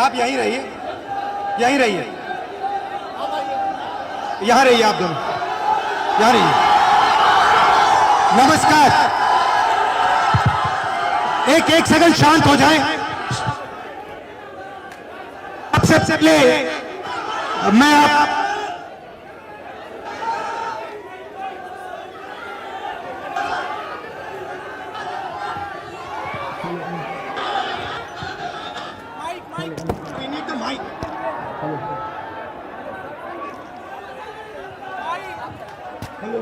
आप यहीं रहिए, यहीं रहिए, यहां रहिए, आप दोनों यहां रहिए। नमस्कार, एक सेकंड शांत हो जाए। सबसे पहले मैं आप We need the mic. Hello.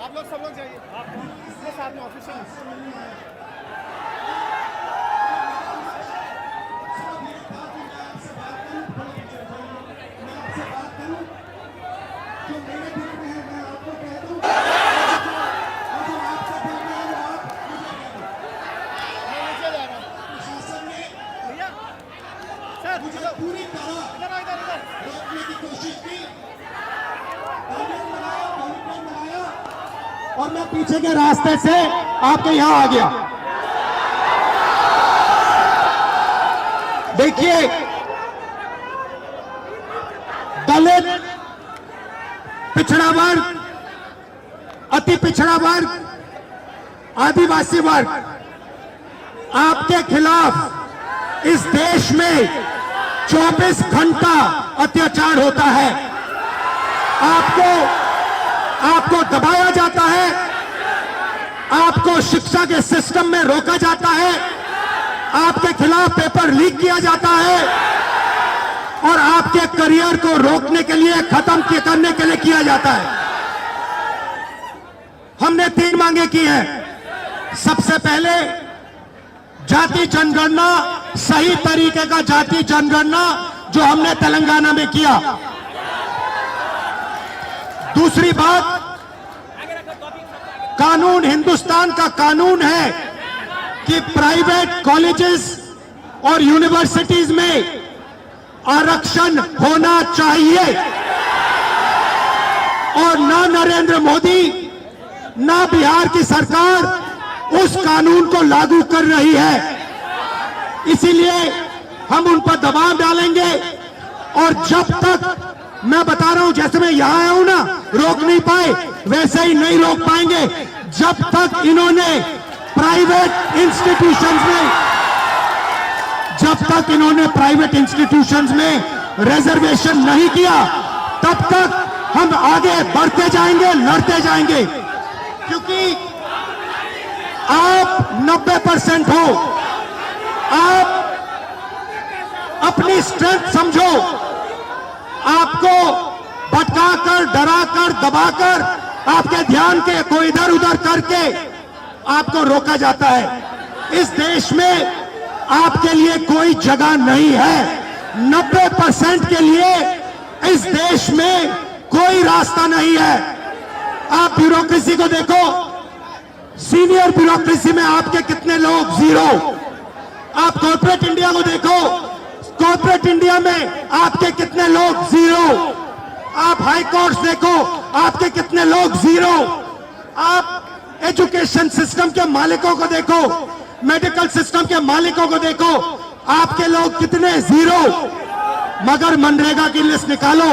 आप लोग सब लोग जाइए, आप साथ में ऑफिशियल पूरी तरह रोकने की कोशिश की, और मैं पीछे के रास्ते से आपके यहां आ गया। देखिए, दलित, पिछड़ा वर्ग, अति पिछड़ा वर्ग, आदिवासी वर्ग, आपके खिलाफ इस देश में 24 घंटा अत्याचार होता है। आपको दबाया जाता है, आपको शिक्षा के सिस्टम में रोका जाता है, आपके खिलाफ पेपर लीक किया जाता है और आपके करियर को रोकने के लिए, खत्म करने के लिए किया जाता है। हमने 3 मांगे की हैं। सबसे पहले जाति जनगणना, सही तरीके का जाति जनगणना जो हमने तेलंगाना में किया। दूसरी बात, कानून, हिंदुस्तान का कानून है कि प्राइवेट कॉलेजेस और यूनिवर्सिटीज में आरक्षण होना चाहिए, और ना नरेंद्र मोदी ना बिहार की सरकार उस कानून को लागू कर रही है। इसीलिए हम उन पर दबाव डालेंगे, और जब तक, मैं बता रहा हूं, जैसे मैं यहां आया हूं ना, रोक नहीं पाए, वैसे ही नहीं रोक पाएंगे जब तक इन्होंने प्राइवेट इंस्टीट्यूशंस में रिजर्वेशन नहीं किया, तब तक हम आगे बढ़ते जाएंगे, लड़ते जाएंगे। क्योंकि आप 90% हो, आप अपनी स्ट्रेंथ समझो। आपको भटकाकर, डराकर, दबाकर, आपके ध्यान को इधर उधर करके आपको रोका जाता है। इस देश में आपके लिए कोई जगह नहीं है। 90% के लिए इस देश में कोई रास्ता नहीं है। आप ब्यूरोक्रेसी को देखो, सीनियर ब्यूरोक्रेसी में आपके कितने लोग, 0। आप कॉर्पोरेट इंडिया को देखो, कॉर्पोरेट इंडिया में आपके कितने लोग, 0। आप हाई कोर्ट देखो, आपके कितने लोग, 0। आप एजुकेशन सिस्टम के मालिकों को देखो, मेडिकल सिस्टम के मालिकों को देखो, आपके लोग कितने, 0। मगर मनरेगा की लिस्ट निकालो,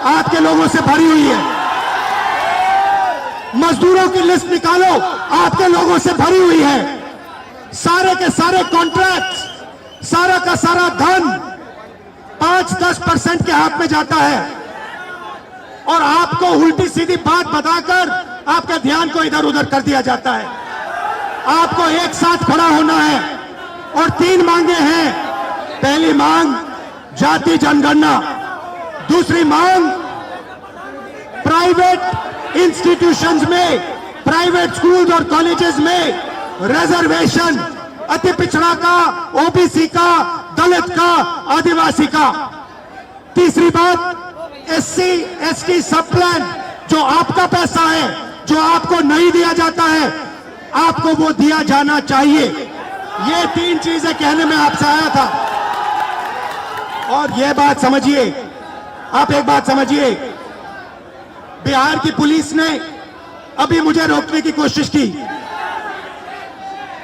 आपके लोगों से भरी हुई है। मजदूरों की लिस्ट निकालो, आपके लोगों से भरी हुई है। सारे के सारे कॉन्ट्रैक्ट, सारा का सारा धन 5-10% के हाथ में जाता है, और आपको उल्टी सीधी बात बताकर आपके ध्यान को इधर उधर कर दिया जाता है। आपको एक साथ खड़ा होना है, और 3 मांगे हैं। पहली मांग जाति जनगणना, दूसरी मांग प्राइवेट इंस्टीट्यूशंस में, प्राइवेट स्कूल्स और कॉलेजेस में रिजर्वेशन, अति पिछड़ा का, ओबीसी का, दलित का, आदिवासी का। तीसरी बात, SC ST सब प्लान जो आपका पैसा है, जो आपको नहीं दिया जाता है, आपको वो दिया जाना चाहिए। ये 3 चीजें कहने में आपसे आया था। और ये बात समझिए, आप एक बात समझिए, बिहार की पुलिस ने अभी मुझे रोकने की कोशिश की,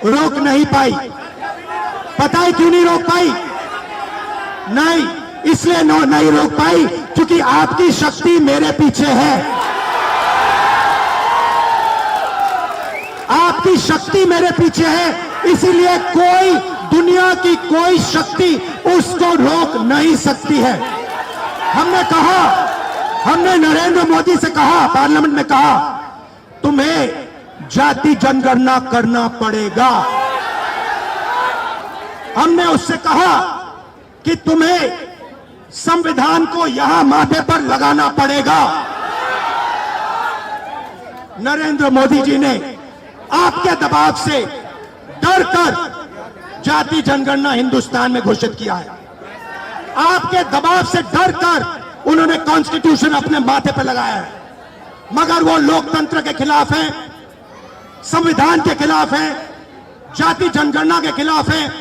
रोक नहीं पाई। पता है क्यों नहीं रोक पाई? नहीं, इसलिए नहीं रोक पाई क्योंकि आपकी शक्ति मेरे पीछे है। आपकी शक्ति मेरे पीछे है, इसीलिए कोई, दुनिया की कोई शक्ति उसको रोक नहीं सकती है। हमने कहा, हमने नरेंद्र मोदी से कहा, पार्लियामेंट में कहा, तुम्हें जाति जनगणना करना पड़ेगा। हमने उससे कहा कि तुम्हें संविधान को यहां माथे पर लगाना पड़ेगा। नरेंद्र मोदी जी ने आपके दबाव से डरकर जाति जनगणना हिंदुस्तान में घोषित किया है। आपके दबाव से डरकर उन्होंने कॉन्स्टिट्यूशन अपने माथे पर लगाया है, मगर वो लोकतंत्र के खिलाफ है, संविधान के खिलाफ है, जाति जनगणना के खिलाफ है।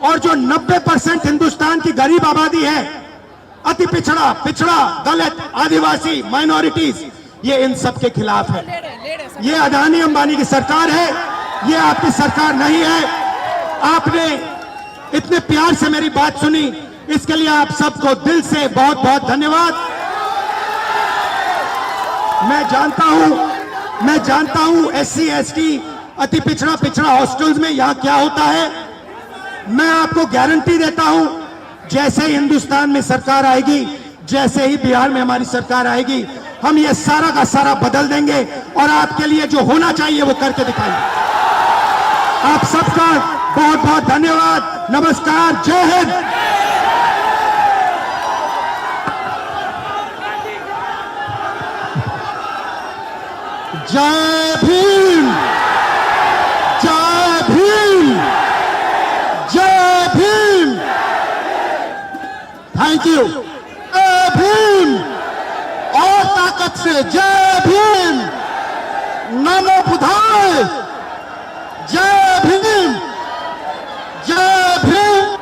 और जो 90% हिंदुस्तान की गरीब आबादी है, अति पिछड़ा, दलित, आदिवासी, माइनॉरिटीज, ये इन सब के खिलाफ है। ये अदानी अंबानी की सरकार है, ये आपकी सरकार नहीं है। आपने इतने प्यार से मेरी बात सुनी, इसके लिए आप सबको दिल से बहुत बहुत धन्यवाद। मैं जानता हूं SC ST अति पिछड़ा हॉस्टल्स में यहां क्या होता है। मैं आपको गारंटी देता हूं, जैसे ही हिंदुस्तान में सरकार आएगी, जैसे ही बिहार में हमारी सरकार आएगी, हम ये सारा का सारा बदल देंगे और आपके लिए जो होना चाहिए वो करके दिखाएंगे। आप सबका बहुत बहुत धन्यवाद। नमस्कार, जय हिंद। जय भीम, जय भीम, जय भीम। Thank you. जय भीम, और ताकत से जय भीम। नमो बुद्धाय। जय भीम, जय भीम।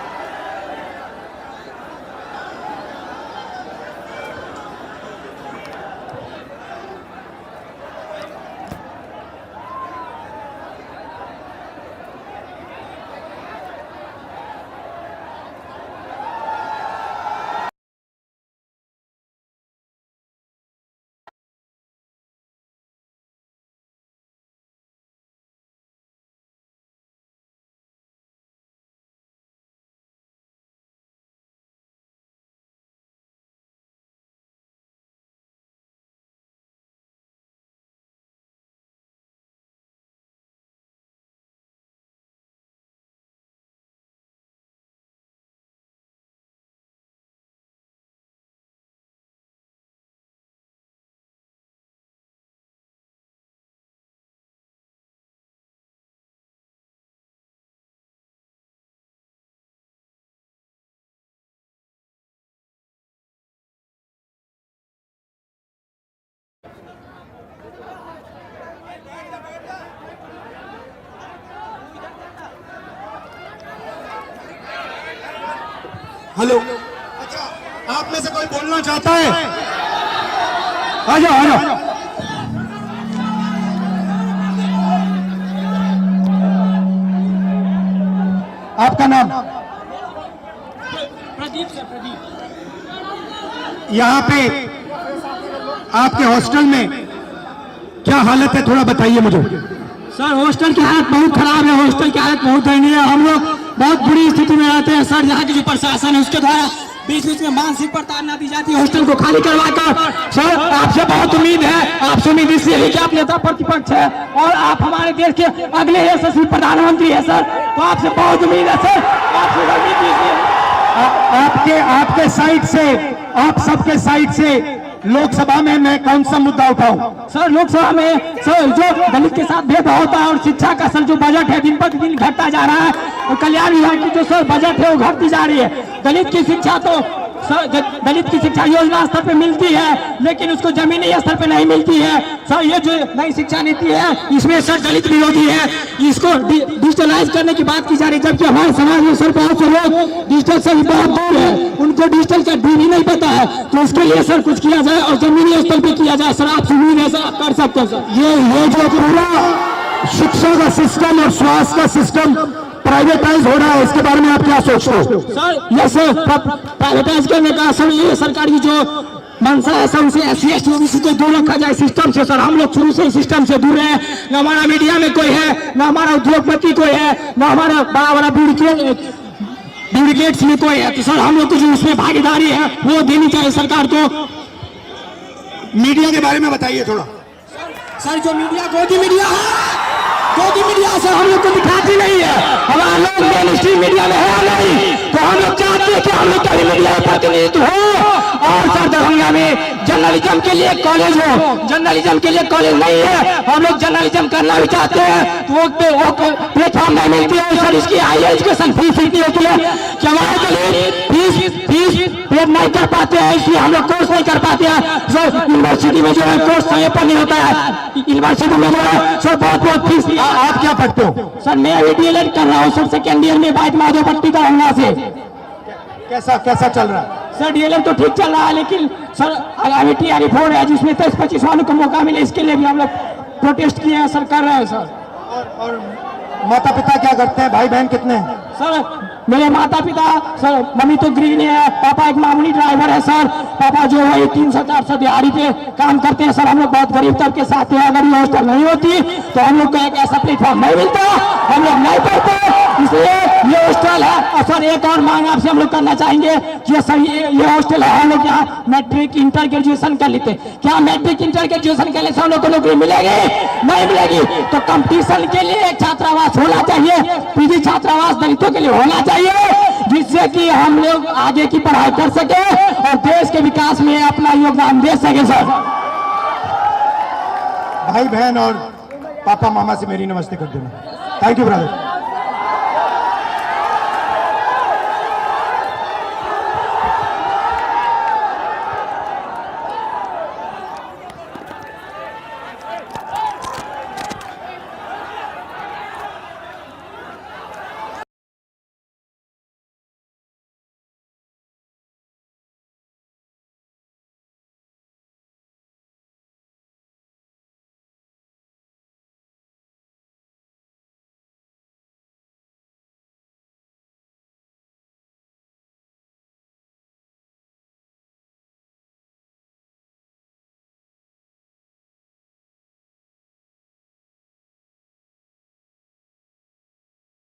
हेलो, अच्छा, आप में से कोई बोलना चाहता है? आ जाओ, आ जाओ। आपका नाम? प्रदीप सर, प्रदीप। यहाँ पे आपके हॉस्टल में क्या हालत है, थोड़ा बताइए मुझे। सर हॉस्टल की हालत बहुत खराब है, हॉस्टल की हालत बहुत दयनीय है। हम लोग बहुत बुरी स्थिति में रहते हैं सर। यहाँ की जो प्रशासन है उसके द्वारा बीच बीच में मानसिक प्रताड़ना दी जाती है हॉस्टल को खाली करवाकर। सर आपसे बहुत उम्मीद है, आपसे उम्मीद इसलिए है कि आप नेता प्रतिपक्ष है और आप हमारे देश के अगले यशस्वी प्रधानमंत्री है सर, तो आपसे बहुत उम्मीद है सर। आपसे आपके साइड से, आप सबके साइड से लोकसभा में मैं कौन सा मुद्दा उठाऊं? सर लोकसभा में सर जो दलित के साथ भेदभाव होता है और शिक्षा का सर जो बजट है दिन पर दिन घटता जा रहा है और कल्याण विभाग की जो सर बजट है वो घटती जा रही है। दलित की शिक्षा तो सर दलित की शिक्षा योजना स्तर पे मिलती है, लेकिन उसको जमीनी स्तर पे नहीं मिलती है। सर ये जो नई शिक्षा नीति है, इसमें सर दलित विरोधी है, इसको डिजिटलाइज करने की बात की जा रही है, जबकि हमारे समाज में सर बहुत से लोग डिजिटल से बहुत दूर है, उनको डिजिटल का डी भी नहीं पता है। तो उसके लिए सर कुछ किया जाए और जमीनी स्तर पे किया जाए। सर आपसे उम्मीद है सर आप कर सकते हैं। सर ये जो पूरा शिक्षा का सिस्टम और स्वास्थ्य का सिस्टम प्राइवेटाइज हो रहा है, इसके बारे में आप क्या सोचते हो? सर ये सर प्राइवेटाइज करने का सर ये सरकार की जो मंशा है सर, उसे SC ST OBC को दूर रखा जाए सिस्टम से। सर हम लोग शुरू से सिस्टम से दूर है, न हमारा मीडिया में कोई है, न हमारा उद्योगपति कोई है, न हमारा बड़ा बड़ा ब्यूरोक्रेट्स में कोई है। तो सर हम लोग को जो उसमें भागीदारी है वो देनी चाहिए सरकार को। मीडिया के बारे में बताइए थोड़ा। सर जो मीडिया गोदी मीडिया है, गोदी मीडिया से हम लोग को दिखाती नहीं है, हमारा लोग मेन स्ट्रीम मीडिया में है नहीं, तो हम लोग चाहते हैं कि हम लोग का भी मीडिया का प्रतिनिधित्व हो। और सर दरभंगा में जर्नलिज्म के लिए कॉलेज हो, जर्नलिज्म के लिए कॉलेज नहीं है, हम लोग जर्नलिज्म करना भी चाहते हैं, तो वो प्लेटफॉर्म नहीं मिलती है। सर इसकी हाई एजुकेशन फीस इतनी होती है कि हमारे लिए फीस पे नहीं कर पाते हैं, इसलिए हम लोग कोर्स नहीं कर पाते हैं। सर यूनिवर्सिटी में जो है कोर्स समय पर नहीं होता है, यूनिवर्सिटी में जो है सर बहुत फीस। आप क्या पढ़ते हो? सर मैं अभी DLED कर रहा हूँ सर, सेकेंड ईयर में बाइट माधोपट्टी का हंगा से। कैसा चल रहा है? सर DLED तो ठीक चल रहा है, लेकिन सर आगामी TRE 4 है जिसमें 23-25 वालों को मौका मिले, इसके लिए भी हम लोग प्रोटेस्ट किए हैं सर, कर रहे हैं सर। और माता पिता क्या करते हैं? भाई बहन कितने हैं? सर मेरे माता पिता सर, मम्मी तो गृहिणी है, पापा एक मामूली ड्राइवर है सर, पापा जो है 300-400 दिहाड़ी पे काम करते हैं। सर हम लोग बहुत गरीब तबके साथ हैं, अगर ये हॉस्टल नहीं होती तो हम लोग को एक ऐसा प्लेटफॉर्म नहीं मिलता, हम लोग नहीं पढ़ते, इसलिए ये हॉस्टल है। और सर एक और मांग आपसे हम लोग करना चाहेंगे कि सर ये हॉस्टल है, हम लोग यहाँ मैट्रिक इंटर ग्रेजुएशन कर लेते, क्या मैट्रिक इंटर ग्रेजुएशन के लिए हम लोग को नौकरी मिलेगी? नहीं मिलेगी। तो कंपटीशन के लिए एक छात्रावास होना चाहिए, पीजी छात्रावास दलितों के लिए होना चाहिए, जिससे कि हम लोग आगे की पढ़ाई कर सके और देश के विकास में अपना योगदान दे सके। सर भाई बहन और पापा मामा से मेरी नमस्ते कर देना। Thank you brother.